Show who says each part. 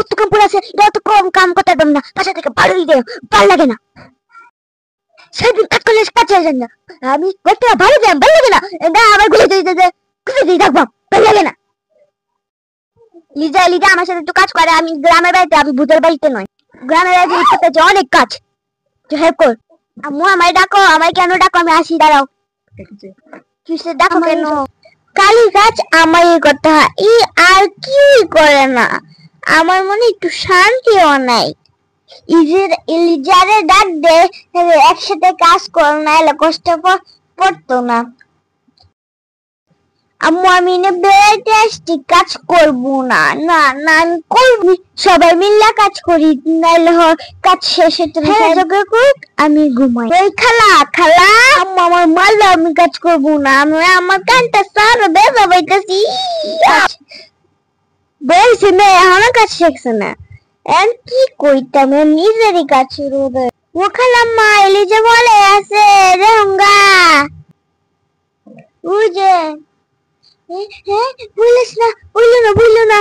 Speaker 1: অত কাম পড়ে আছে, এটা অত কম কাম করতে পারবেন না, বাসা থেকে বাড়ি দেয়, ভাল লাগে না। সেদিন কাজ করলে কাছে আসেন না, আমি করতে ভালো যাই, ভাল লাগে না, এটা আবার ঘুরে দিয়ে থাকবো, ভাল লাগে না। লিজা লিজা আমার সাথে একটু কাজ করে, আমি গ্রামের বাড়িতে, আমি ভূতের বাড়িতে নয়, গ্রামের বাড়িতে অনেক কাজ, হেল্প কর। আম্মু আমায় ডাকো, আমায় কেন ডাকো, আমি আসি, দাঁড়াও। কিসে ডাকো কেন? কালি কাজ আমারই করতে হয়, ই আর কি করে না, আমার মনে একটু শান্তিও নাই। ইলিজারে ডাক দে, একসাথে কাজ কর, না এলে কষ্ট পড়তো না। আম্মু আমি না বেড়াইতে আসছি, কাজ করবো না, না না আমি করবি, সবাই মিলে কাজ করি, নাইলে কাজ শেষে তুমি জোগাড় করুক, আমি ঘুমাই। ওই খালা খালা, আম্মু আমার মারলো, আমি কাজ করবো না, আমি আমার কানটা সারা বেজা বাইতেছি, বলছি মেয়ে এখনো কাজ শিখছে না, এখন কি কইতাম, নিজেরই কাজ শুরু হবে। ও খালাম্মা এলিজা বলে আছে রেহঙ্গা, ওই যে, হ্যাঁ বলিস না, বললো না